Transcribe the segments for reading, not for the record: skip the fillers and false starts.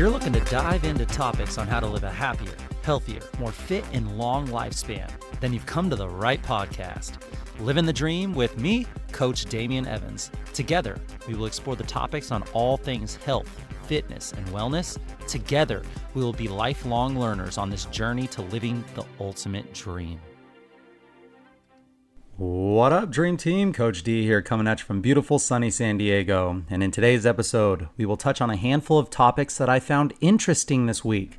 you're looking to dive into topics on how to live a happier, healthier, more fit, and long lifespan, then you've come to the right podcast. Livin the Dream with me, Coach Damian Evans. Together, we will explore the topics on all things health, fitness, and wellness. Together, we will be lifelong learners on this journey to living the ultimate dream. What up, Dream Team? Coach D here, coming at you from beautiful sunny San Diego. And in today's episode, we will touch on a handful of topics that I found interesting this week.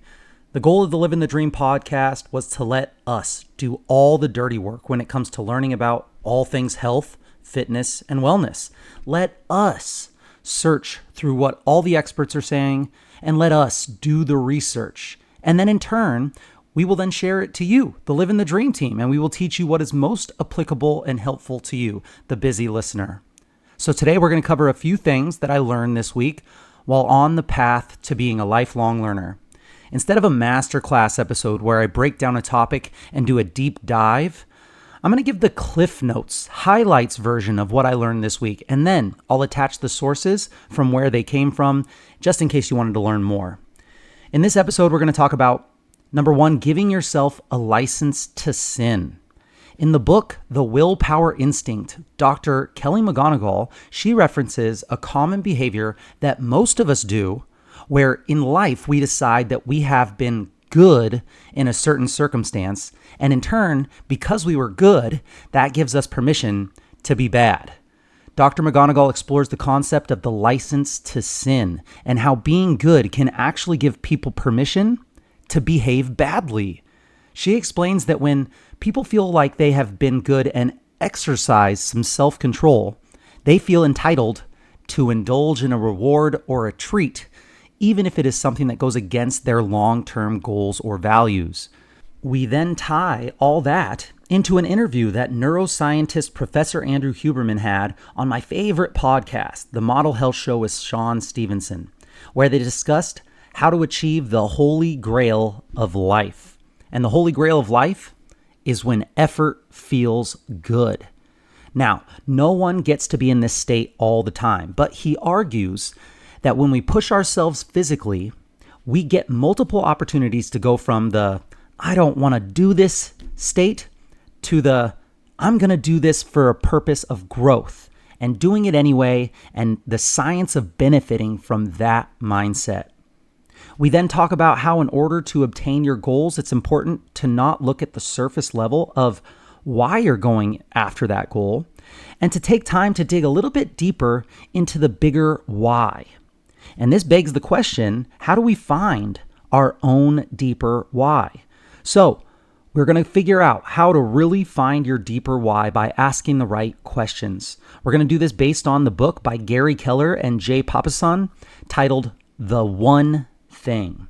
The goal of the Livin the Dream podcast was to let us do all the dirty work when it comes to learning about all things health, fitness, and wellness. Let us search through what all the experts are saying and let us do the research. And then in turn, we will then share it to you, the Livin the Dream team, and we will teach you what is most applicable and helpful to you, the busy listener. So today we're going to cover a few things that I learned this week while on the path to being a lifelong learner. Instead of a masterclass episode where I break down a topic and do a deep dive, I'm going to give the Cliff Notes, highlights version of what I learned this week, and then I'll attach the sources from where they came from, just in case you wanted to learn more. In this episode, we're going to talk about Number 1, giving yourself a license to sin. In the book, The Willpower Instinct, Dr. Kelly McGonigal, she references a common behavior that most of us do, where in life we decide that we have been good in a certain circumstance, and in turn, because we were good, that gives us permission to be bad. Dr. McGonigal explores the concept of the license to sin and how being good can actually give people permission to behave badly. She explains that when people feel like they have been good and exercise some self-control, they feel entitled to indulge in a reward or a treat, even if it is something that goes against their long-term goals or values. We then tie all that into an interview that neuroscientist Professor Andrew Huberman had on my favorite podcast, The Model Health Show with Shawn Stevenson, where they discussed how to achieve the holy grail of life. And the holy grail of life is when effort feels good. Now, no one gets to be in this state all the time, but he argues that when we push ourselves physically, we get multiple opportunities to go from the I don't want to do this state to the I'm going to do this for a purpose of growth and doing it anyway, and the science of benefiting from that mindset. We then talk about how in order to obtain your goals, it's important to not look at the surface level of why you're going after that goal and to take time to dig a little bit deeper into the bigger why. And this begs the question, how do we find our own deeper why? So we're going to figure out how to really find your deeper why by asking the right questions. We're going to do this based on the book by Gary Keller and Jay Papasan titled The One Thing.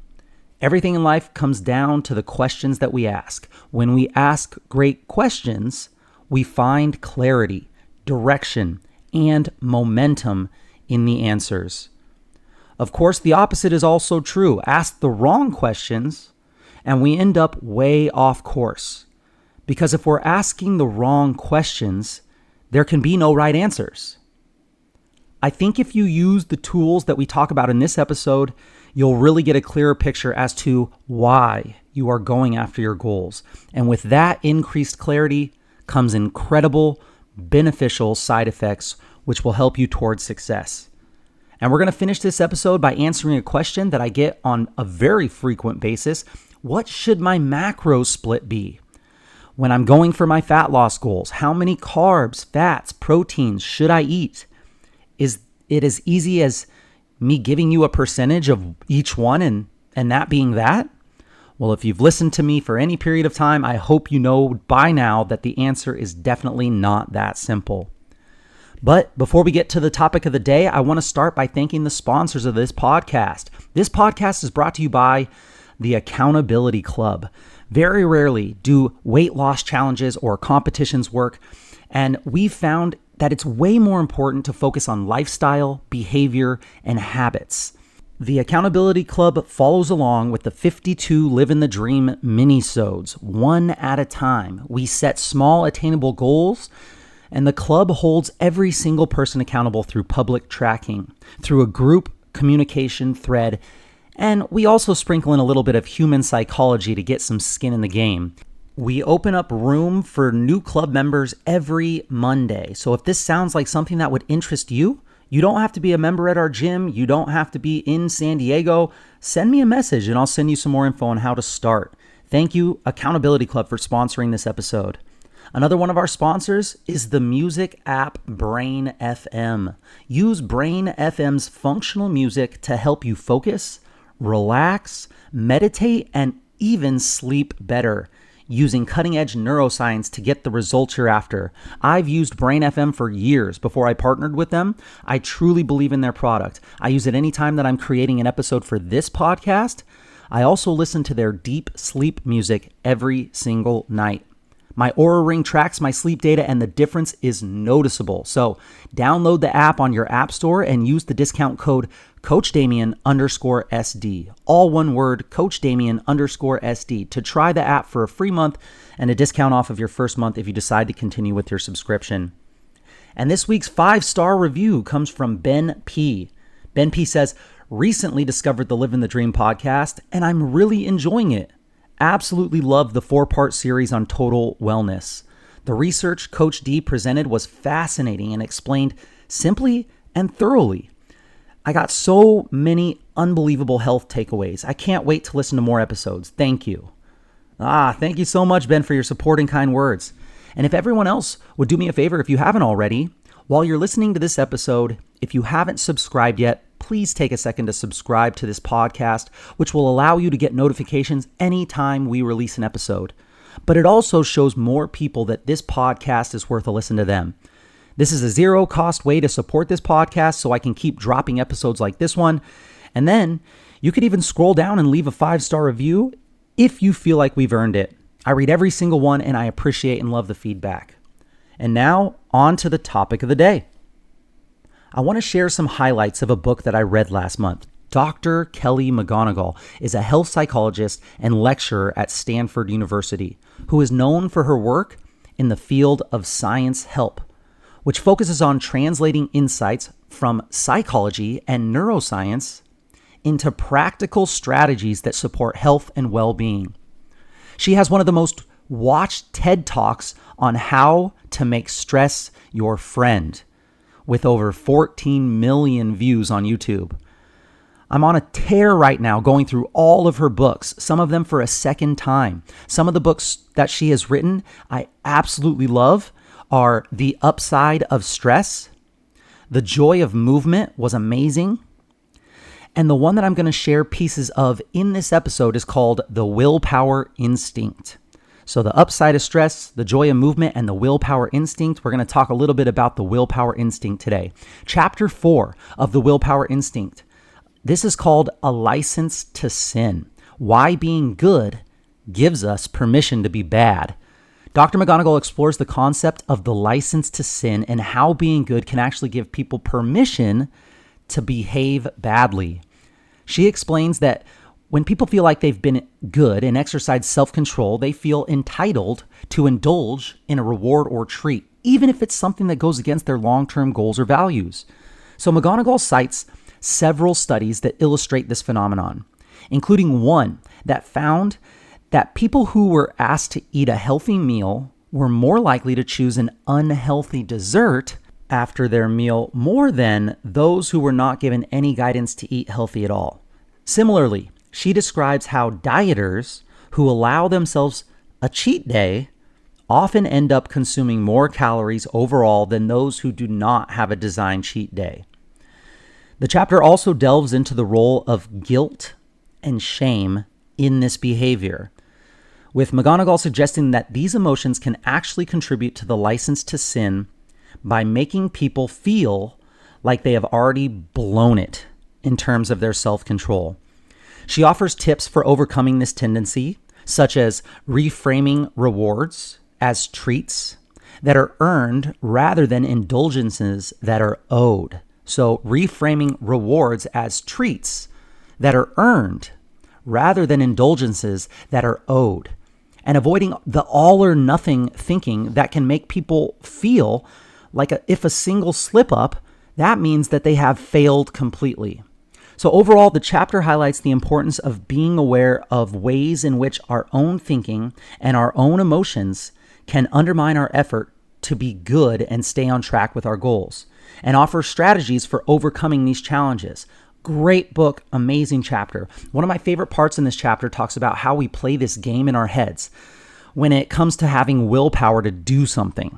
Everything in life comes down to the questions that we ask. When we ask great questions, we find clarity, direction, and momentum in the answers. Of course, the opposite is also true. Ask the wrong questions, and we end up way off course. Because if we're asking the wrong questions, there can be no right answers. I think if you use the tools that we talk about in this episode, you'll really get a clearer picture as to why you are going after your goals. And with that increased clarity comes incredible, beneficial side effects, which will help you towards success. And we're going to finish this episode by answering a question that I get on a very frequent basis. What should my macro split be? When I'm going for my fat loss goals, how many carbs, fats, proteins should I eat? Is it as easy as me giving you a percentage of each one and that being that? Well, if you've listened to me for any period of time, I hope you know by now that the answer is definitely not that simple. But before we get to the topic of the day, I want to start by thanking the sponsors of this podcast. This podcast is brought to you by the Accountability Club. Very rarely do weight loss challenges or competitions work, and we've found that it's way more important to focus on lifestyle, behavior, and habits. The Accountability Club follows along with the 52 Livin the Dream minisodes, one at a time. We set small, attainable goals, and the club holds every single person accountable through public tracking, through a group communication thread, And we also sprinkle in a little bit of human psychology to get some skin in the game. We open up room for new club members every Monday. So if this sounds like something that would interest you, you don't have to be a member at our gym. You don't have to be in San Diego. Send me a message and I'll send you some more info on how to start. Thank you, Accountability Club, for sponsoring this episode. Another one of our sponsors is the music app Brain FM. Use Brain FM's functional music to help you focus, relax, meditate, and even sleep better, using cutting-edge neuroscience to get the results you're after. I've used Brain FM for years before I partnered with them. I truly believe in their product. I use it anytime that I'm creating an episode for this podcast. I also listen to their deep sleep music every single night. My Oura Ring tracks my sleep data and the difference is noticeable. So download the app on your app store and use the discount code CoachDamien_SD. All one word, CoachDamien_SD, to try the app for a free month and a discount off of your first month if you decide to continue with your subscription. And this week's 5-star review comes from Ben P. Ben P says, recently discovered the Livin the Dream podcast and I'm really enjoying it. Absolutely love the 4-part series on total wellness. The research Coach D presented was fascinating and explained simply and thoroughly. I got so many unbelievable health takeaways. I can't wait to listen to more episodes. Thank you. Thank you so much, Ben, for your support and kind words. And if everyone else would do me a favor, if you haven't already, while you're listening to this episode, if you haven't subscribed yet, please take a second to subscribe to this podcast, which will allow you to get notifications anytime we release an episode. But it also shows more people that this podcast is worth a listen to them. This is a zero-cost way to support this podcast so I can keep dropping episodes like this one. And then you could even scroll down and leave a 5-star review if you feel like we've earned it. I read every single one and I appreciate and love the feedback. And now, on to the topic of the day. I want to share some highlights of a book that I read last month. Dr. Kelly McGonigal is a health psychologist and lecturer at Stanford University who is known for her work in the field of science help, which focuses on translating insights from psychology and neuroscience into practical strategies that support health and well-being. She has one of the most watched TED Talks on how to make stress your friend, with over 14 million views on YouTube. I'm on a tear right now going through all of her books, some of them for a second time. Some of the books that she has written I absolutely love are The Upside of Stress, The Joy of Movement was amazing, and the one that I'm going to share pieces of in this episode is called The Willpower Instinct. So the upside of stress, the joy of movement, and the willpower instinct. We're going to talk a little bit about the willpower instinct today. Chapter 4 of the willpower instinct. This is called A License to Sin. Why being good gives us permission to be bad. Dr. McGonigal explores the concept of the license to sin and how being good can actually give people permission to behave badly. She explains that when people feel like they've been good and exercise self-control, they feel entitled to indulge in a reward or treat, even if it's something that goes against their long-term goals or values. So McGonigal cites several studies that illustrate this phenomenon, including one that found that people who were asked to eat a healthy meal were more likely to choose an unhealthy dessert after their meal more than those who were not given any guidance to eat healthy at all. Similarly, she describes how dieters who allow themselves a cheat day often end up consuming more calories overall than those who do not have a designed cheat day. The chapter also delves into the role of guilt and shame in this behavior, with McGonigal suggesting that these emotions can actually contribute to the license to sin by making people feel like they have already blown it in terms of their self-control. She offers tips for overcoming this tendency, such as reframing rewards as treats that are earned rather than indulgences that are owed. So reframing rewards as treats that are earned rather than indulgences that are owed, and avoiding the all or nothing thinking that can make people feel like if a single slip up, that means that they have failed completely. So overall, the chapter highlights the importance of being aware of ways in which our own thinking and our own emotions can undermine our effort to be good and stay on track with our goals, and offers strategies for overcoming these challenges. Great book, amazing chapter. One of my favorite parts in this chapter talks about how we play this game in our heads when it comes to having willpower to do something.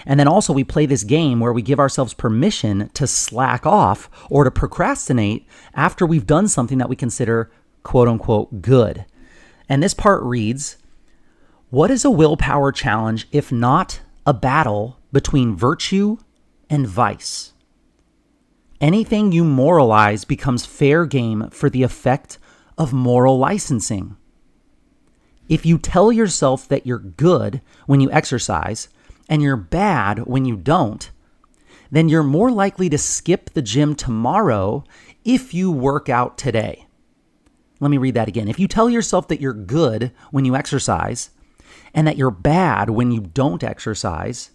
And then also we play this game where we give ourselves permission to slack off or to procrastinate after we've done something that we consider quote unquote good. And this part reads, what is a willpower challenge if not a battle between virtue and vice? Anything you moralize becomes fair game for the effect of moral licensing. If you tell yourself that you're good when you exercise and you're bad when you don't, then you're more likely to skip the gym tomorrow if you work out today. Let me read that again. If you tell yourself that you're good when you exercise and that you're bad when you don't exercise,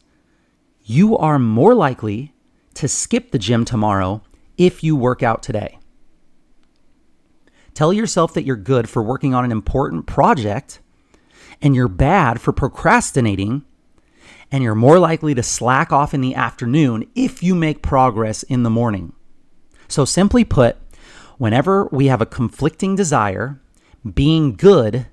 you are more likely to skip the gym tomorrow if you work out today. Tell yourself that you're good for working on an important project and you're bad for procrastinating, and you're more likely to slack off in the afternoon if you make progress in the morning. So simply put, whenever we have a conflicting desire, being good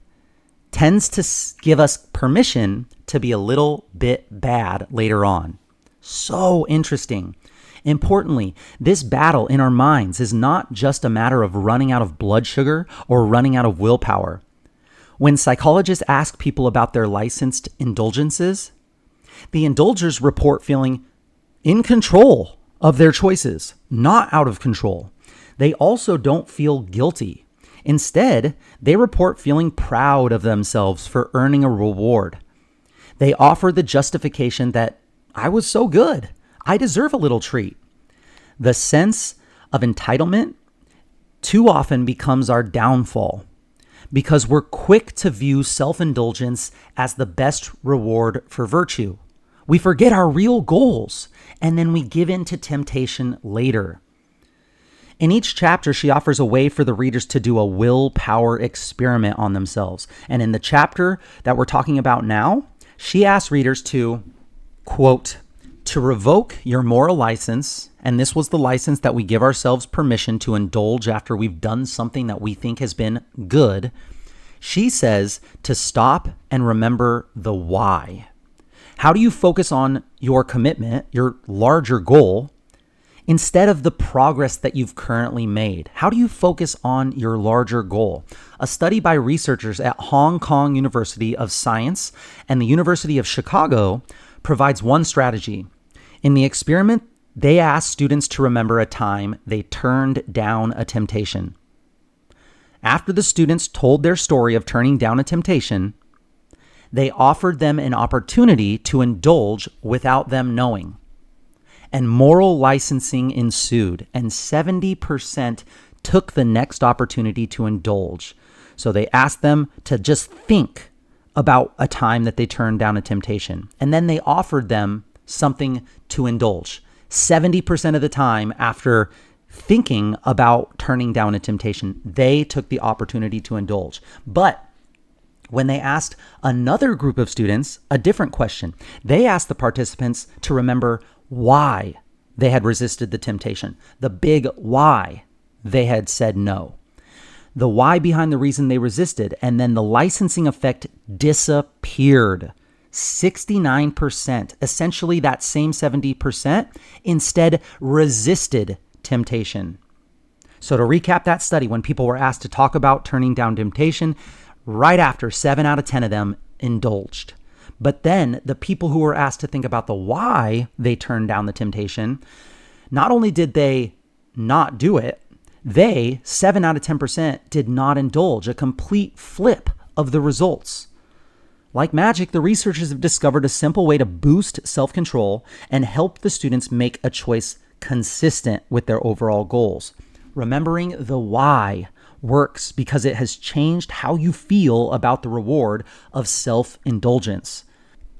tends to give us permission to be a little bit bad later on. So interesting. Importantly, this battle in our minds is not just a matter of running out of blood sugar or running out of willpower. When psychologists ask people about their licensed indulgences, the indulgers report feeling in control of their choices, not out of control. They also don't feel guilty. Instead, they report feeling proud of themselves for earning a reward. They offer the justification that I was so good, I deserve a little treat. The sense of entitlement too often becomes our downfall because we're quick to view self-indulgence as the best reward for virtue. We forget our real goals, and then we give in to temptation later. In each chapter, she offers a way for the readers to do a willpower experiment on themselves. And in the chapter that we're talking about now, she asks readers to, quote, to revoke your moral license, and this was the license that we give ourselves permission to indulge after we've done something that we think has been good. She says to stop and remember the why. How do you focus on your commitment, your larger goal, instead of the progress that you've currently made? How do you focus on your larger goal? A study by researchers at Hong Kong University of Science and the University of Chicago provides one strategy. In the experiment, they asked students to remember a time they turned down a temptation. After the students told their story of turning down a temptation, they offered them an opportunity to indulge without them knowing. And moral licensing ensued, and 70% took the next opportunity to indulge. So they asked them to just think about a time that they turned down a temptation. And then they offered them something to indulge. 70% of the time after thinking about turning down a temptation, they took the opportunity to indulge. But when they asked another group of students a different question, they asked the participants to remember why they had resisted the temptation, the big why they had said no, the why behind the reason they resisted, and then the licensing effect disappeared. 69%, essentially that same 70%, instead resisted temptation. So to recap that study, when people were asked to talk about turning down temptation, right after 7 out of 10 of them indulged. But then the people who were asked to think about the why they turned down the temptation, not only did they not do it, they, 7 out of 10%, did not indulge, a complete flip of the results. Like magic, the researchers have discovered a simple way to boost self-control and help the students make a choice consistent with their overall goals. Remembering the why works because it has changed how you feel about the reward of self-indulgence.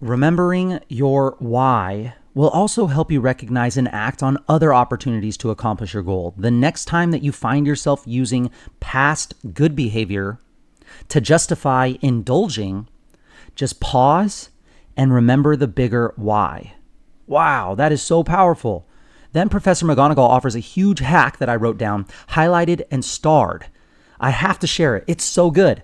Remembering your why will also help you recognize and act on other opportunities to accomplish your goal. The next time that you find yourself using past good behavior to justify indulging, just pause and remember the bigger why. Wow, that is so powerful. Then Professor McGonigal offers a huge hack that I wrote down, highlighted and starred. I have to share it. It's so good.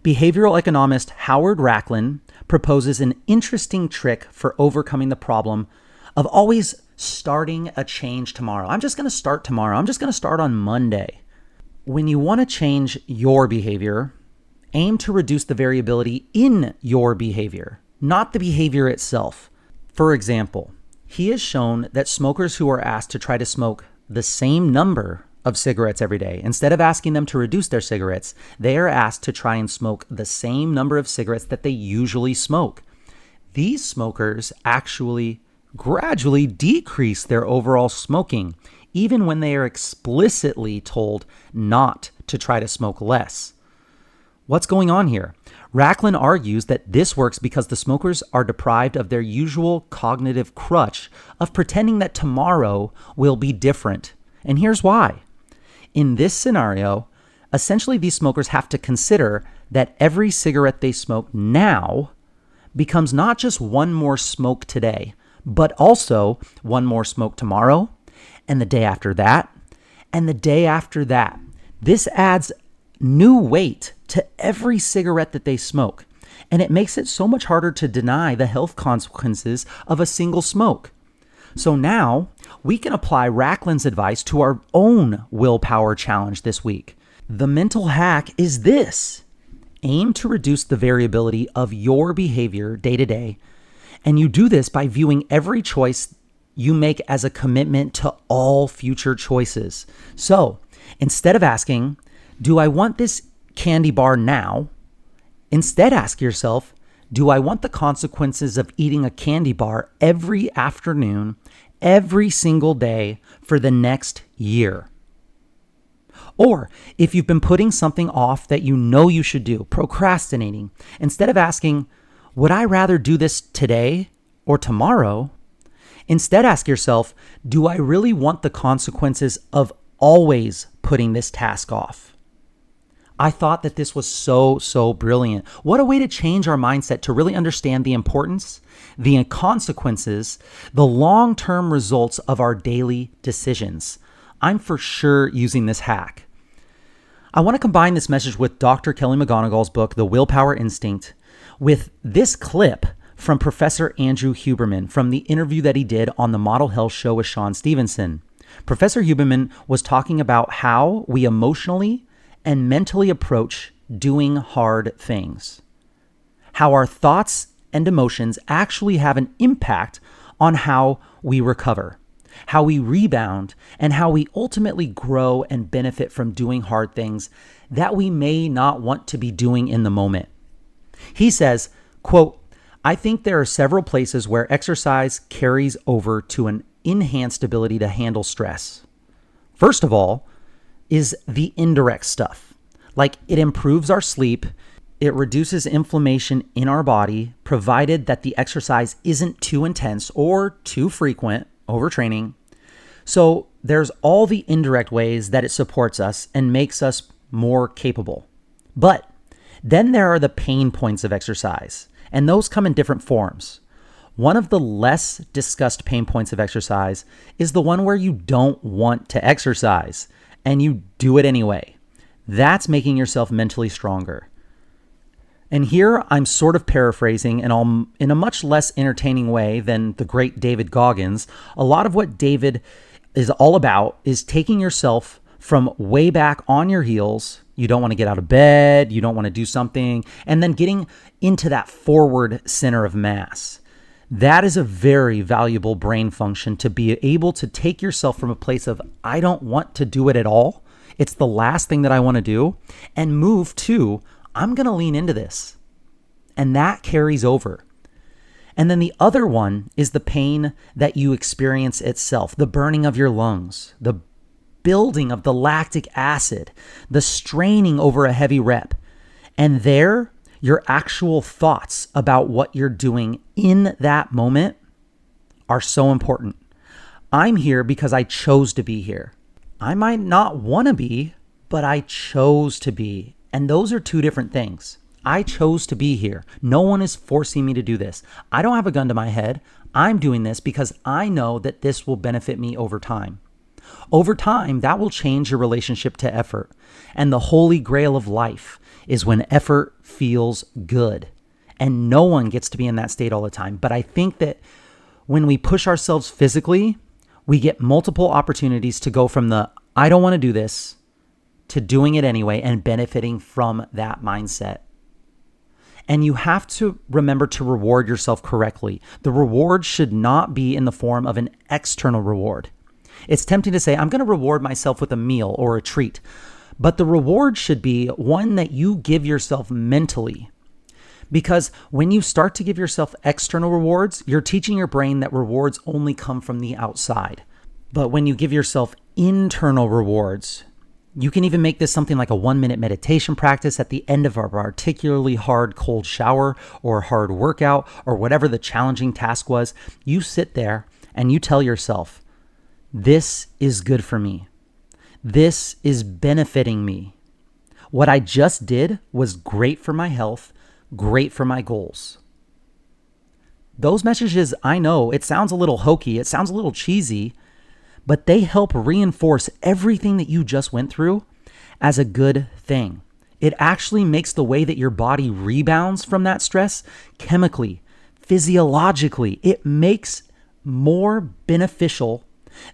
Behavioral economist Howard Rachlin proposes an interesting trick for overcoming the problem of always starting a change tomorrow. I'm just going to start tomorrow. I'm just going to start on Monday. When you want to change your behavior, aim to reduce the variability in your behavior, not the behavior itself. For example, he has shown that smokers who are asked to try to smoke the same number of cigarettes every day, instead of asking them to reduce their cigarettes, they are asked to try and smoke the same number of cigarettes that they usually smoke. These smokers actually gradually decrease their overall smoking, even when they are explicitly told not to try to smoke less. What's going on here? Rachlin argues that this works because the smokers are deprived of their usual cognitive crutch of pretending that tomorrow will be different. And here's why. In this scenario, essentially these smokers have to consider that every cigarette they smoke now becomes not just one more smoke today, but also one more smoke tomorrow, and the day after that, and the day after that. This adds new weight to every cigarette that they smoke, and it makes it so much harder to deny the health consequences of a single smoke. So now we can apply Rachlin's advice to our own willpower challenge this week. The mental hack is this: aim to reduce the variability of your behavior day to day. And you do this by viewing every choice you make as a commitment to all future choices. So instead of asking, do I want this candy bar now? Instead ask yourself, do I want the consequences of eating a candy bar every afternoon, every single day for the next year? Or if you've been putting something off that you know you should do, procrastinating, instead of asking, would I rather do this today or tomorrow? Instead ask yourself, do I really want the consequences of always putting this task off? I thought that this was so brilliant. What a way to change our mindset to really understand the importance, the consequences, the long-term results of our daily decisions. I'm for sure using this hack. I want to combine this message with Dr. Kelly McGonigal's book, The Willpower Instinct, with this clip from Professor Andrew Huberman from the interview that he did on the Model Health Show with Shawn Stevenson. Professor Huberman was talking about how we emotionally and mentally approach doing hard things. How our thoughts and emotions actually have an impact on how we recover, how we rebound, and how we ultimately grow and benefit from doing hard things that we may not want to be doing in the moment. He says, quote, I think there are several places where exercise carries over to an enhanced ability to handle stress. First of all, is the indirect stuff. Like it improves our sleep, it reduces inflammation in our body, provided that the exercise isn't too intense or too frequent, overtraining. So there's all the indirect ways that it supports us and makes us more capable. But then there are the pain points of exercise, and those come in different forms. One of the less discussed pain points of exercise is the one where you don't want to exercise and you do it anyway. That's making yourself mentally stronger. And here I'm sort of paraphrasing and in a much less entertaining way than the great David Goggins. A lot of what David is all about is taking yourself from way back on your heels. You don't want to get out of bed, you don't want to do something, and then getting into that forward center of mass. That is a very valuable brain function, to be able to take yourself from a place of, I don't want to do it at all, it's the last thing that I want to do, and move to, I'm going to lean into this. And that carries over. And then the other one is the pain that you experience itself, the burning of your lungs, the building of the lactic acid, the straining over a heavy rep. And there, your actual thoughts about what you're doing in that moment are so important. I'm here because I chose to be here. I might not want to be, but I chose to be. And those are two different things. I chose to be here. No one is forcing me to do this. I don't have a gun to my head. I'm doing this because I know that this will benefit me over time. Over time, that will change your relationship to effort. And the holy grail of life is when effort feels good. And no one gets to be in that state all the time. But I think that when we push ourselves physically, we get multiple opportunities to go from the I don't want to do this to doing it anyway and benefiting from that mindset. And you have to remember to reward yourself correctly. The reward should not be in the form of an external reward. It's tempting to say, I'm going to reward myself with a meal or a treat. But the reward should be one that you give yourself mentally. Because when you start to give yourself external rewards, you're teaching your brain that rewards only come from the outside. But when you give yourself internal rewards, you can even make this something like a 1-minute meditation practice at the end of a particularly hard cold shower or hard workout or whatever the challenging task was. You sit there and you tell yourself, this is good for me. This is benefiting me. What I just did was great for my health, great for my goals. Those messages, I know, it sounds a little hokey, it sounds a little cheesy, but they help reinforce everything that you just went through as a good thing. It actually makes the way that your body rebounds from that stress chemically, physiologically, it makes more beneficial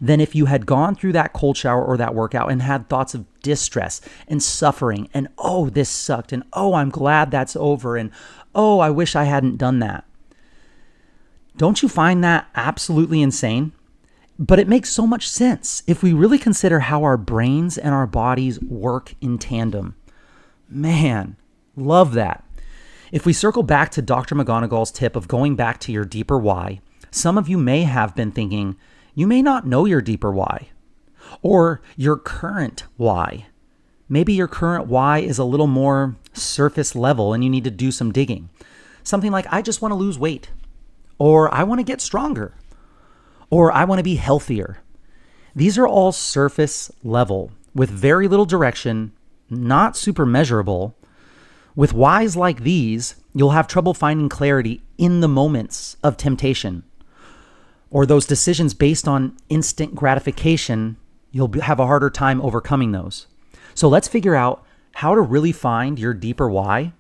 than if you had gone through that cold shower or that workout and had thoughts of distress and suffering and, oh, this sucked, and oh, I'm glad that's over, and oh, I wish I hadn't done that. Don't you find that absolutely insane? But it makes so much sense if we really consider how our brains and our bodies work in tandem. Man, love that. If we circle back to Dr. McGonagall's tip of going back to your deeper why, some of you may have been thinking, you may not know your deeper why or your current why. Maybe your current why is a little more surface level and you need to do some digging. Something like, I just want to lose weight, or I want to get stronger, or I want to be healthier. These are all surface level with very little direction, not super measurable. With whys like these, you'll have trouble finding clarity in the moments of temptation, or those decisions based on instant gratification. You'll have a harder time overcoming those. So let's figure out how to really find your deeper why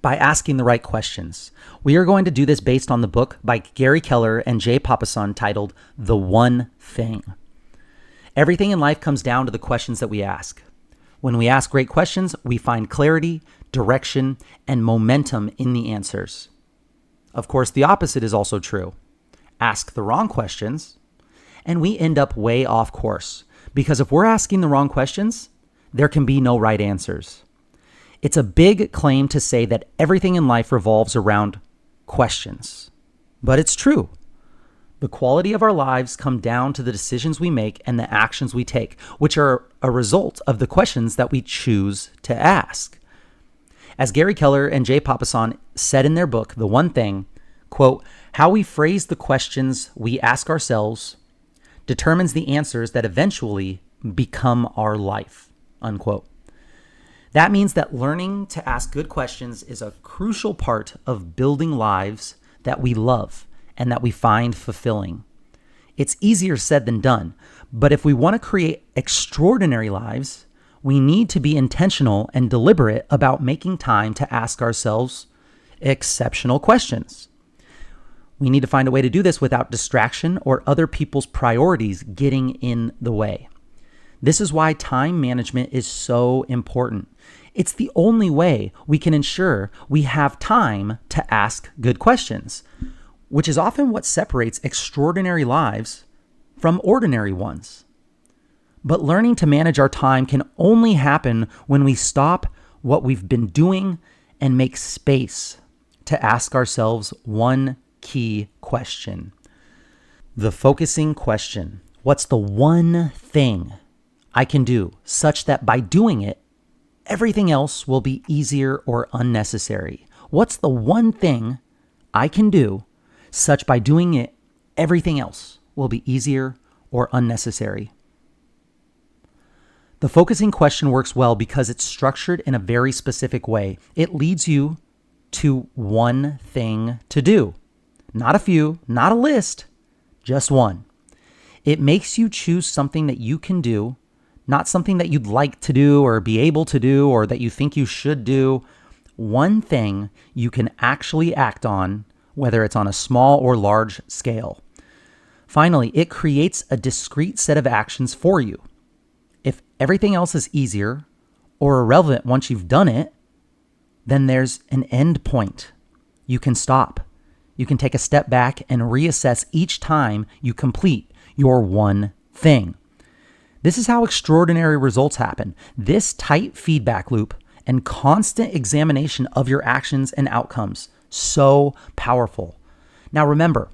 by asking the right questions. We are going to do this based on the book by Gary Keller and Jay Papasan titled The One Thing. Everything in life comes down to the questions that we ask. When we ask great questions, we find clarity, direction, and momentum in the answers. Of course, the opposite is also true. Ask the wrong questions, and we end up way off course. Because if we're asking the wrong questions, there can be no right answers. It's a big claim to say that everything in life revolves around questions. But it's true. The quality of our lives come down to the decisions we make and the actions we take, which are a result of the questions that we choose to ask. As Gary Keller and Jay Papasan said in their book, The One Thing, quote, how we phrase the questions we ask ourselves determines the answers that eventually become our life, unquote. That means that learning to ask good questions is a crucial part of building lives that we love and that we find fulfilling. It's easier said than done, but if we want to create extraordinary lives, we need to be intentional and deliberate about making time to ask ourselves exceptional questions. We need to find a way to do this without distraction or other people's priorities getting in the way. This is why time management is so important. It's the only way we can ensure we have time to ask good questions, which is often what separates extraordinary lives from ordinary ones. But learning to manage our time can only happen when we stop what we've been doing and make space to ask ourselves one key question. The focusing question. What's the one thing I can do such that by doing it, everything else will be easier or unnecessary? What's the one thing I can do such by doing it, everything else will be easier or unnecessary. The focusing question works well because it's structured in a very specific way. It leads you to one thing to do. Not a few, not a list, just one. It makes you choose something that you can do, not something that you'd like to do or be able to do or that you think you should do. One thing you can actually act on, whether it's on a small or large scale. Finally, it creates a discrete set of actions for you. If everything else is easier or irrelevant once you've done it, then there's an end point. You can stop. You can take a step back and reassess each time you complete your one thing. This is how extraordinary results happen. This tight feedback loop and constant examination of your actions and outcomes. So powerful. Now remember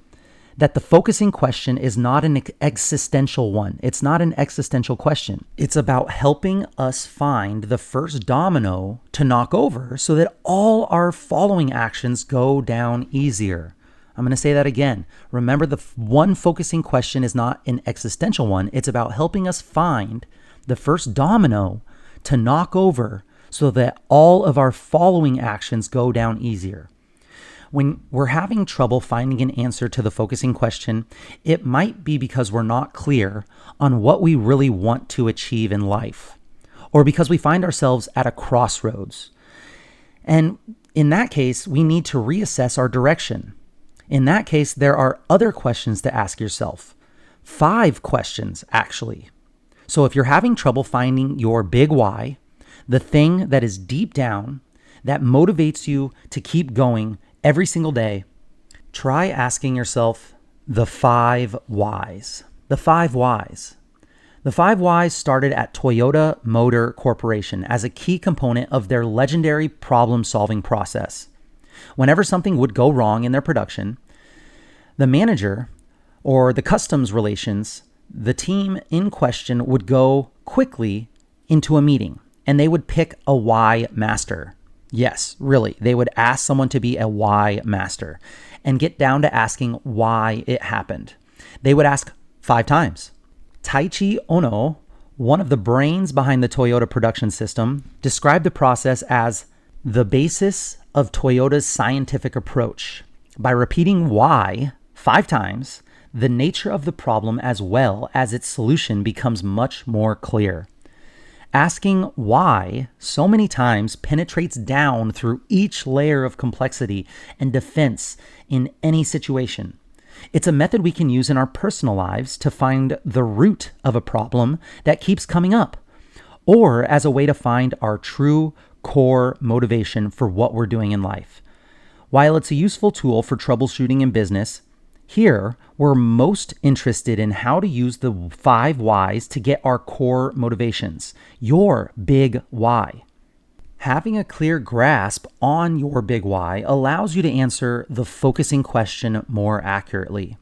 that the focusing question is not an existential one. It's not an existential question. It's about helping us find the first domino to knock over so that all our following actions go down easier. I'm going to say that again. Remember, the one focusing question is not an existential one. It's about helping us find the first domino to knock over so that all of our following actions go down easier. When we're having trouble finding an answer to the focusing question, it might be because we're not clear on what we really want to achieve in life, or because we find ourselves at a crossroads. And in that case, we need to reassess our direction. In that case, there are other questions to ask yourself. 5 questions, actually. So if you're having trouble finding your big why, the thing that is deep down, that motivates you to keep going every single day, try asking yourself the 5 whys. The 5 whys. The 5 whys started at Toyota Motor Corporation as a key component of their legendary problem-solving process. Whenever something would go wrong in their production, the manager or the customs relations, the team in question would go quickly into a meeting and they would pick a why master. Yes, really. They would ask someone to be a why master and get down to asking why it happened. They would ask 5 times. Taichi Ono, one of the brains behind the Toyota production system, described the process as the basis of Toyota's scientific approach. By repeating why 5 times, the nature of the problem as well as its solution becomes much more clear. Asking why so many times penetrates down through each layer of complexity and defense in any situation. It's a method we can use in our personal lives to find the root of a problem that keeps coming up, or as a way to find our true core motivation for what we're doing in life. While it's a useful tool for troubleshooting in business, here we're most interested in how to use the 5 whys to get our core motivations, your big why. Having a clear grasp on your big why allows you to answer the focusing question more accurately.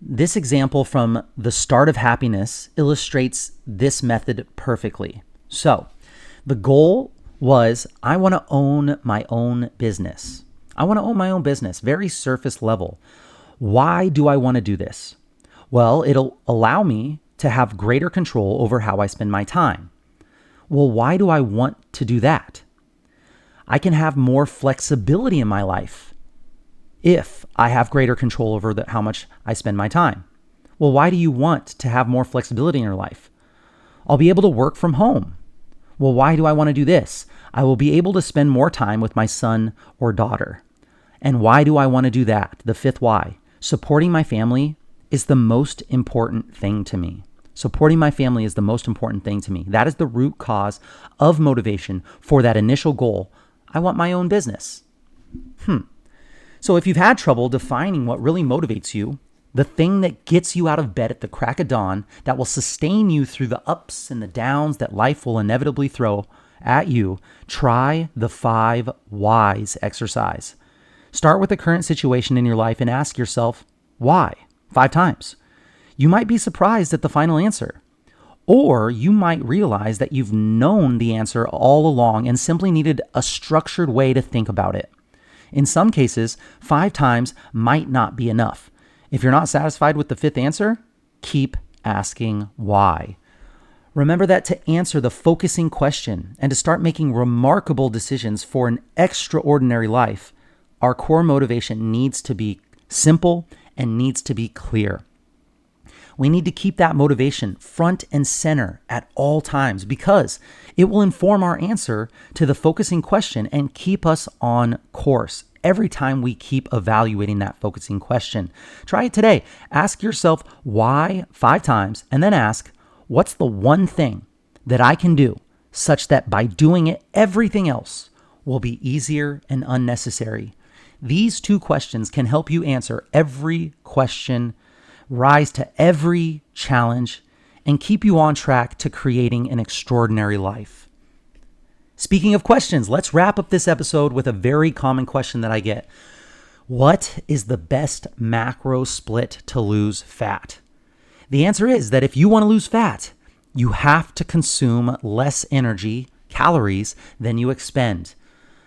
This example from The Start of Happiness illustrates this method perfectly. So, the goal was, I want to own my own business. I want to own my own business, very surface level. Why do I want to do this? Well, it'll allow me to have greater control over how I spend my time. Well, why do I want to do that? I can have more flexibility in my life if I have greater control over how much I spend my time. Well, why do you want to have more flexibility in your life? I'll be able to work from home. Well, why do I want to do this? I will be able to spend more time with my son or daughter. And why do I want to do that? The 5th why. Supporting my family is the most important thing to me. Supporting my family is the most important thing to me. That is the root cause of motivation for that initial goal. I want my own business. So if you've had trouble defining what really motivates you, the thing that gets you out of bed at the crack of dawn, that will sustain you through the ups and the downs that life will inevitably throw at you, try the 5 whys exercise. Start with the current situation in your life and ask yourself, why? 5 times. You might be surprised at the final answer. Or you might realize that you've known the answer all along and simply needed a structured way to think about it. In some cases, 5 times might not be enough. If you're not satisfied with the fifth answer, keep asking why. Remember that to answer the focusing question and to start making remarkable decisions for an extraordinary life, our core motivation needs to be simple and needs to be clear. We need to keep that motivation front and center at all times because it will inform our answer to the focusing question and keep us on course every time we keep evaluating that focusing question. Try it today. Ask yourself why 5 times and then ask, what's the one thing that I can do such that by doing it, everything else will be easier and unnecessary? These 2 questions can help you answer every question, rise to every challenge, and keep you on track to creating an extraordinary life. Speaking of questions, let's wrap up this episode with a very common question that I get. What is the best macro split to lose fat? The answer is that if you want to lose fat, you have to consume less energy, calories, than you expend.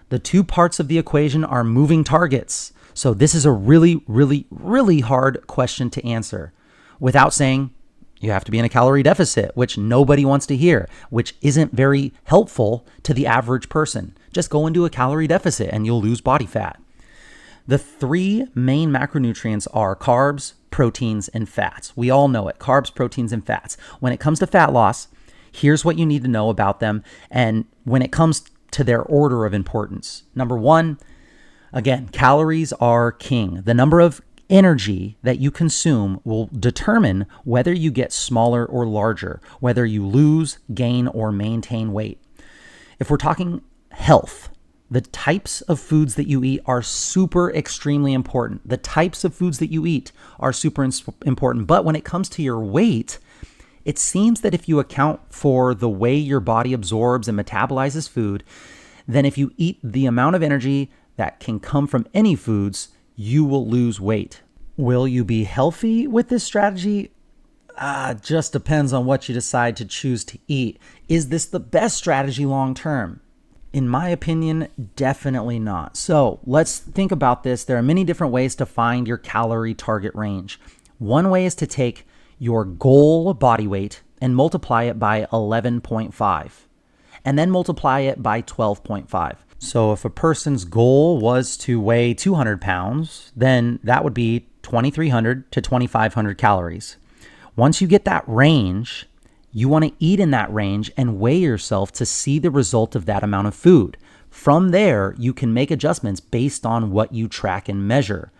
The 2 parts of the equation are moving targets. So this is a really, really, really hard question to answer without saying you have to be in a calorie deficit, which nobody wants to hear, which isn't very helpful to the average person. Just go into a calorie deficit and you'll lose body fat. The 3 main macronutrients are carbs, proteins, and fats. We all know it, carbs, proteins, and fats. When it comes to fat loss, here's what you need to know about them. And when it comes to their order of importance, number 1, again, calories are king. The number of energy that you consume will determine whether you get smaller or larger, whether you lose, gain, or maintain weight. If we're talking health, the types of foods that you eat are super extremely important. The types of foods that you eat are super important. But when it comes to your weight, it seems that if you account for the way your body absorbs and metabolizes food, then if you eat the amount of energy that can come from any foods, you will lose weight. Will you be healthy with this strategy? Just depends on what you decide to choose to eat. Is this the best strategy long term? In my opinion, definitely not. So let's think about this. There are many different ways to find your calorie target range. One way is to take your goal body weight and multiply it by 11.5, and then multiply it by 12.5. So if a person's goal was to weigh 200 pounds, then that would be 2,300 to 2,500 calories. Once you get that range, you want to eat in that range and weigh yourself to see the result of that amount of food. From there, you can make adjustments based on what you track and measure.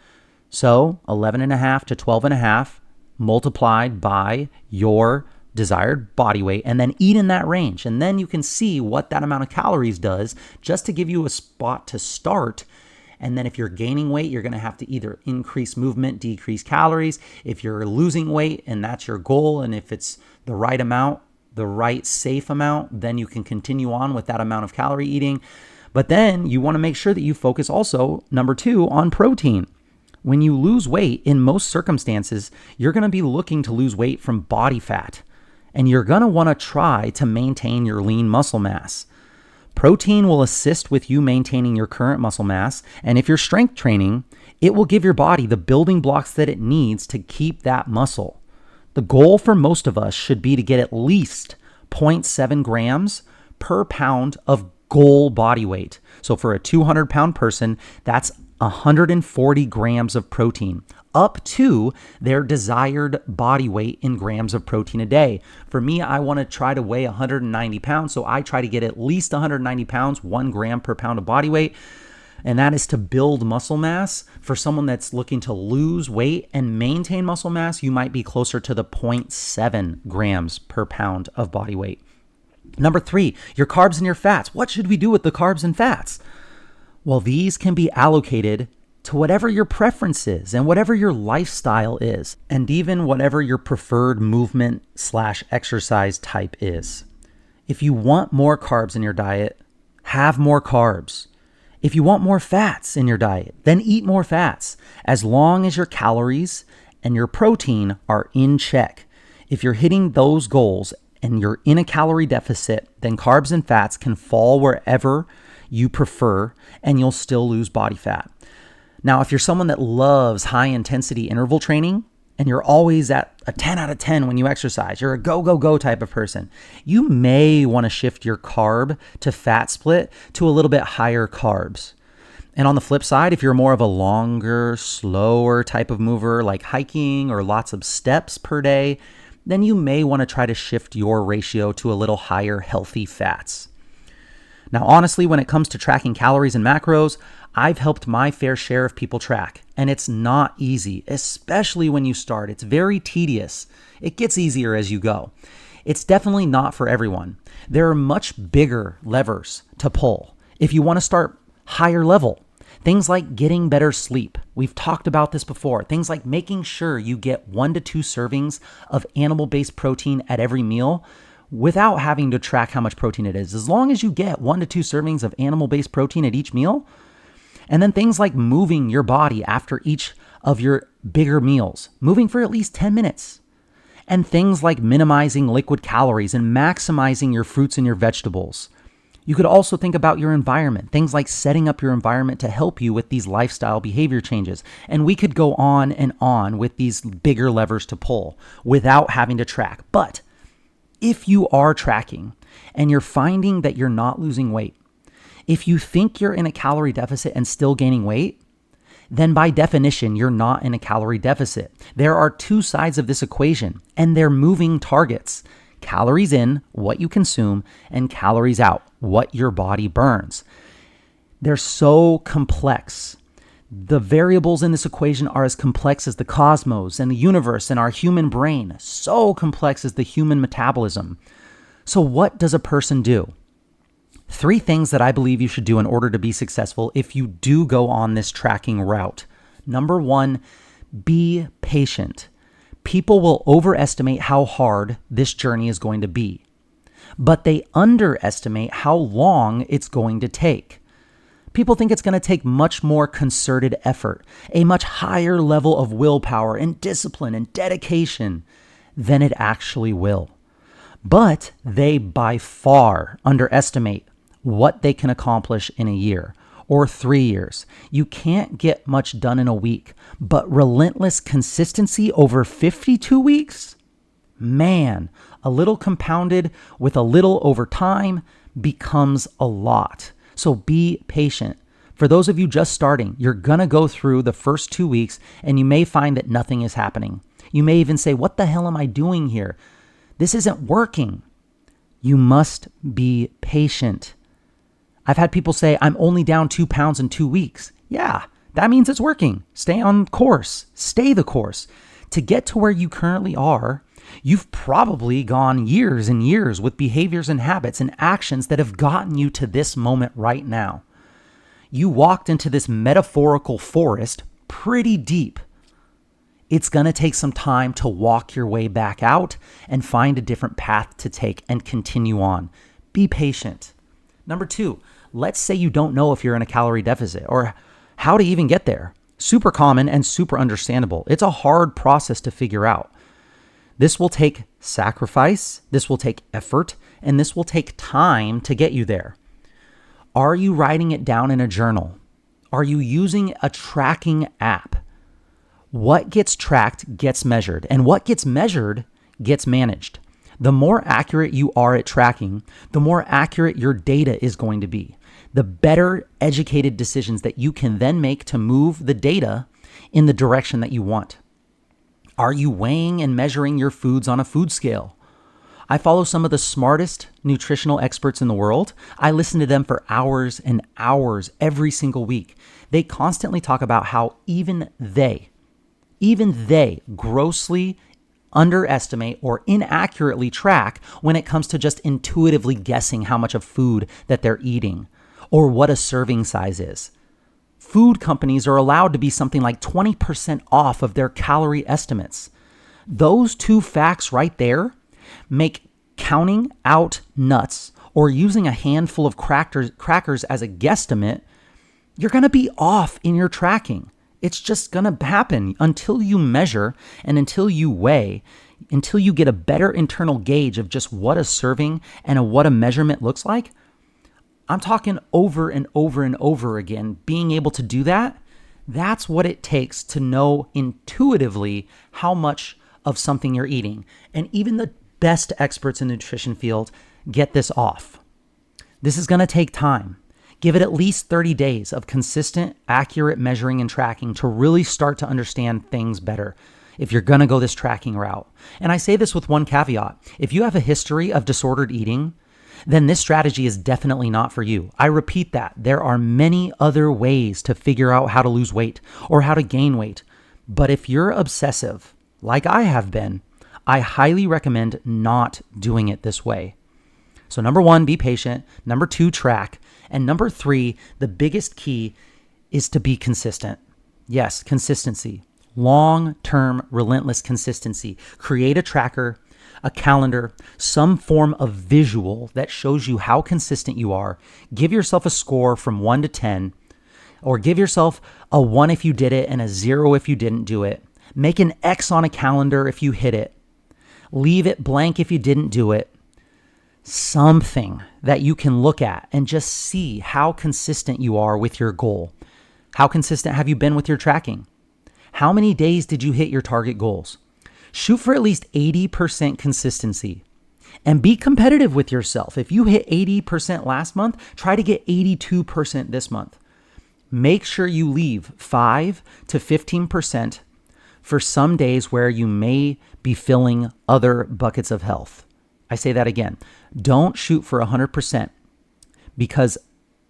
So 11.5 to 12.5 multiplied by your desired body weight, and then eat in that range. And then you can see what that amount of calories does just to give you a spot to start. And then if you're gaining weight, you're going to have to either increase movement, decrease calories. If you're losing weight and that's your goal, and if it's the right amount, the right safe amount, then you can continue on with that amount of calorie eating. But then you want to make sure that you focus also, number 2, on protein. When you lose weight, in most circumstances, you're going to be looking to lose weight from body fat. And you're going to want to try to maintain your lean muscle mass. Protein will assist with you maintaining your current muscle mass. And if you're strength training, it will give your body the building blocks that it needs to keep that muscle. The goal for most of us should be to get at least 0.7 grams per pound of goal body weight. So for a 200-pound person, that's 140 grams of protein, up to their desired body weight in grams of protein a day. For me, I want to try to weigh 190 pounds, so I try to get at least 190 pounds, 1 gram per pound of body weight, and that is to build muscle mass. For someone that's looking to lose weight and maintain muscle mass, you might be closer to the 0.7 grams per pound of body weight. Number 3, your carbs and your fats. What should we do with the carbs and fats? Well, these can be allocated to whatever your preference is and whatever your lifestyle is, and even whatever your preferred movement/exercise type is. If you want more carbs in your diet, have more carbs. If you want more fats in your diet, then eat more fats, as long as your calories and your protein are in check. If you're hitting those goals and you're in a calorie deficit, then carbs and fats can fall wherever you prefer, and you'll still lose body fat. Now, if you're someone that loves high intensity interval training and you're always at a 10 out of 10 when you exercise, you're a go, go, go type of person, you may want to shift your carb to fat split to a little bit higher carbs. And on the flip side, if you're more of a longer, slower type of mover like hiking or lots of steps per day, then you may want to try to shift your ratio to a little higher healthy fats. Now, honestly, when it comes to tracking calories and macros, I've helped my fair share of people track, and it's not easy, especially when you start. It's very tedious. It gets easier as you go. It's definitely not for everyone. There are much bigger levers to pull if you want to start higher level. Things like getting better sleep. We've talked about this before. Things like making sure you get 1 to 2 servings of animal-based protein at every meal without having to track how much protein it is. As long as you get 1 to 2 servings of animal-based protein at each meal. And then things like moving your body after each of your bigger meals, moving for at least 10 minutes. And things like minimizing liquid calories and maximizing your fruits and your vegetables. You could also think about your environment, things like setting up your environment to help you with these lifestyle behavior changes. And we could go on and on with these bigger levers to pull without having to track. But if you are tracking and you're finding that you're not losing weight, if you think you're in a calorie deficit and still gaining weight, then by definition, you're not in a calorie deficit. There are 2 sides of this equation, and they're moving targets. Calories in, what you consume, and calories out, what your body burns. They're so complex. The variables in this equation are as complex as the cosmos and the universe and our human brain. So complex as the human metabolism. So what does a person do? 3 things that I believe you should do in order to be successful if you do go on this tracking route. Number 1, be patient. People will overestimate how hard this journey is going to be, but they underestimate how long it's going to take. People think it's going to take much more concerted effort, a much higher level of willpower and discipline and dedication than it actually will. But they by far underestimate what they can accomplish in a year or 3 years. You can't get much done in a week, but relentless consistency over 52 weeks? Man, a little compounded with a little over time becomes a lot. So be patient. For those of you just starting, you're going to go through the first 2 weeks and you may find that nothing is happening. You may even say, what the hell am I doing here? This isn't working. You must be patient. I've had people say, I'm only down 2 pounds in 2 weeks. Yeah, that means it's working. Stay on course. Stay the course. To get to where you currently are, you've probably gone years and years with behaviors and habits and actions that have gotten you to this moment right now. You walked into this metaphorical forest pretty deep. It's going to take some time to walk your way back out and find a different path to take and continue on. Be patient. Number 2, let's say you don't know if you're in a calorie deficit or how to even get there. Super common and super understandable. It's a hard process to figure out. This will take sacrifice, this will take effort, and this will take time to get you there. Are you writing it down in a journal? Are you using a tracking app? What gets tracked gets measured, and what gets measured gets managed. The more accurate you are at tracking, the more accurate your data is going to be. The better educated decisions that you can then make to move the data in the direction that you want. Are you weighing and measuring your foods on a food scale? I follow some of the smartest nutritional experts in the world. I listen to them for hours and hours every single week. They constantly talk about how even they grossly underestimate or inaccurately track when it comes to just intuitively guessing how much of food that they're eating or what a serving size is. Food companies are allowed to be something like 20% off of their calorie estimates. Those 2 facts right there make counting out nuts or using a handful of crackers as a guesstimate, you're going to be off in your tracking. It's just going to happen until you measure and until you weigh, until you get a better internal gauge of just what a serving and what a measurement looks like. I'm talking over and over and over again. Being able to do that, That's what it takes to know intuitively how much of something you're eating. And even the best experts in the nutrition field get this off. This is going to take time. Give it at least 30 days of consistent, accurate measuring and tracking to really start to understand things better if you're going to go this tracking route. And I say this with one caveat. If you have a history of disordered eating, then this strategy is definitely not for you. I repeat that. There are many other ways to figure out how to lose weight or how to gain weight. But if you're obsessive, like I have been, I highly recommend not doing it this way. So number 1, be patient. Number 2, track. And number 3, the biggest key is to be consistent. Yes, consistency. Long-term, relentless consistency. Create a tracker, a calendar, some form of visual that shows you how consistent you are. Give yourself a score from 1 to 10, or give yourself a 1 if you did it and a 0 if you didn't do it. Make an X on a calendar if you hit it. Leave it blank if you didn't do it. Something that you can look at and just see how consistent you are with your goal. How consistent have you been with your tracking? How many days did you hit your target goals? Shoot for at least 80% consistency and be competitive with yourself. If you hit 80% last month, try to get 82% this month. Make sure you leave 5 to 15% for some days where you may be filling other buckets of health. I say that again. Don't shoot for 100% because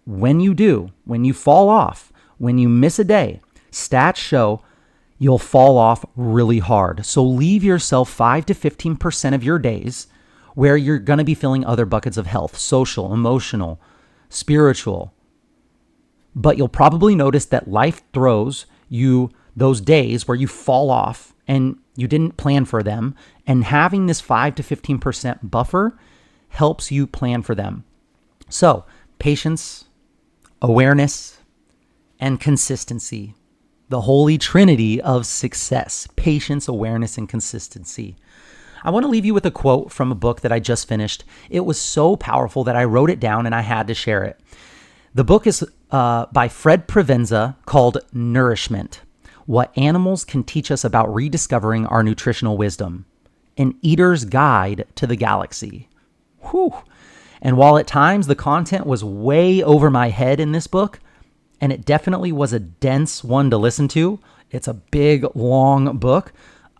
when you do, when you fall off, when you miss a day, stats show you'll fall off really hard. So leave yourself 5 to 15% of your days where you're going to be filling other buckets of health, social, emotional, spiritual. But you'll probably notice that life throws you those days where you fall off and you didn't plan for them. And having this 5 to 15% buffer helps you plan for them. So patience, awareness, and consistency. The holy trinity of success: patience, awareness, and consistency. I want to leave you with a quote from a book that I just finished. It was so powerful that I wrote it down and I had to share it. The book is by Fred Provenza called Nourishment: What Animals Can Teach Us About Rediscovering Our Nutritional Wisdom. An Eater's Guide to the Galaxy. Whew. And while at times the content was way over my head in this book, and it definitely was a dense one to listen to, it's a big, long book,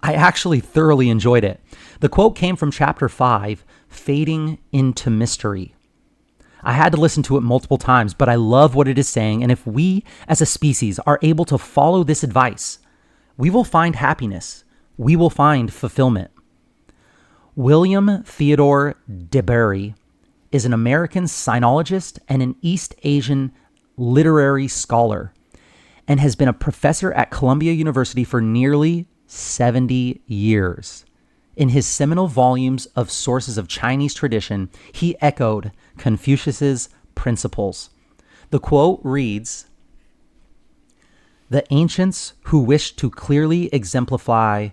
I actually thoroughly enjoyed it. The quote came from chapter 5, Fading into Mystery. I had to listen to it multiple times, but I love what it is saying, and if we as a species are able to follow this advice, we will find happiness. We will find fulfillment. William Theodore DeBerry is an American sinologist and an East Asian literary scholar, and has been a professor at Columbia University for nearly 70 years. In his seminal volumes of Sources of Chinese Tradition, he echoed Confucius's principles. The quote reads, "The ancients who wished to clearly exemplify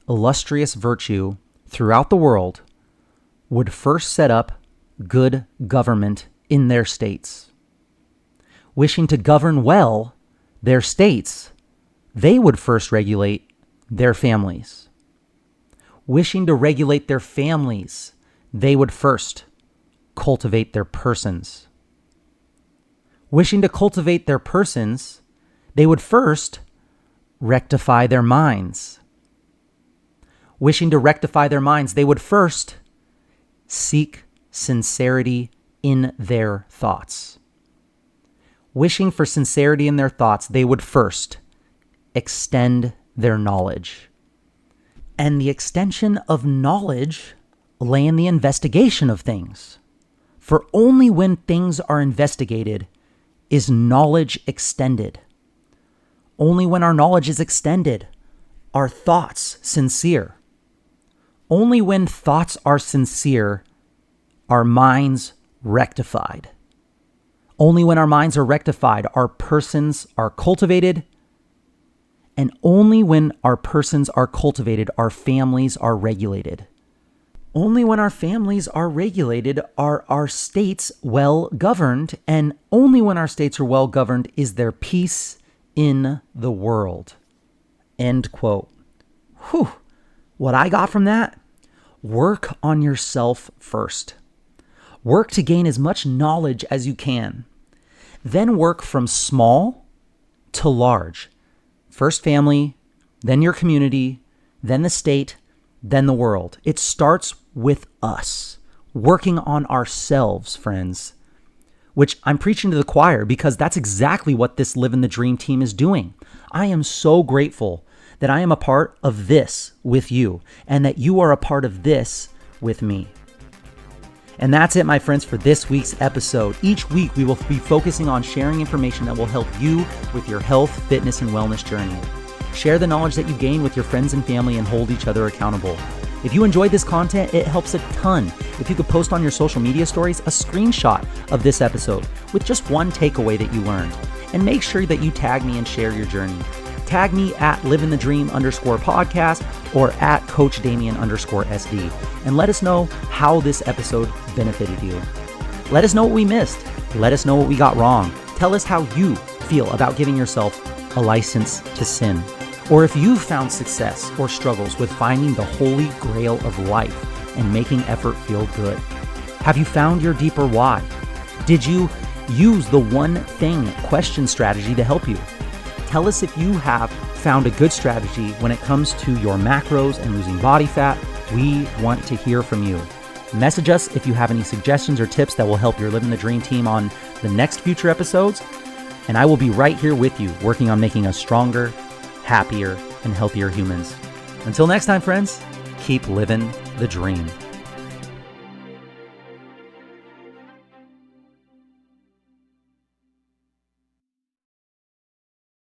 illustrious virtue throughout the world would first set up good government in their states. Wishing to govern well their states, they would first regulate their families. Wishing to regulate their families, they would first cultivate their persons. Wishing to cultivate their persons, they would first rectify their minds. Wishing to rectify their minds, they would first seek sincerity in their thoughts. Wishing for sincerity in their thoughts, they would first extend their knowledge. And the extension of knowledge lay in the investigation of things. For only when things are investigated is knowledge extended. Only when our knowledge is extended are thoughts sincere. Only when thoughts are sincere are minds rectified. Only when our minds are rectified, our persons are cultivated. And only when our persons are cultivated, our families are regulated. Only when our families are regulated are our states well governed. And only when our states are well governed is there peace in the world. End quote. Whew. What I got from that? Work on yourself first. Work to gain as much knowledge as you can. Then work from small to large. First family, then your community, then the state, then the world. It starts with us, working on ourselves, friends, which I'm preaching to the choir because that's exactly what this Livin the Dream team is doing. I am so grateful that I am a part of this with you and that you are a part of this with me. And that's it, my friends, for this week's episode. Each week, we will be focusing on sharing information that will help you with your health, fitness, and wellness journey. Share the knowledge that you gain with your friends and family and hold each other accountable. If you enjoyed this content, it helps a ton if you could post on your social media stories a screenshot of this episode with just one takeaway that you learned. And make sure that you tag me and share your journey. Tag me at livingthedream_podcast or at coachdamian_SD and let us know how this episode benefited you. Let us know what we missed. Let us know what we got wrong. Tell us how you feel about giving yourself a license to sin. Or if you found success or struggles with finding the holy grail of life and making effort feel good. Have you found your deeper why? Did you use the one thing question strategy to help you? Tell us if you have found a good strategy when it comes to your macros and losing body fat. We want to hear from you. Message us if you have any suggestions or tips that will help your Livin the Dream team on the next future episodes. And I will be right here with you, working on making us stronger, happier, and healthier humans. Until next time, friends, keep living the dream.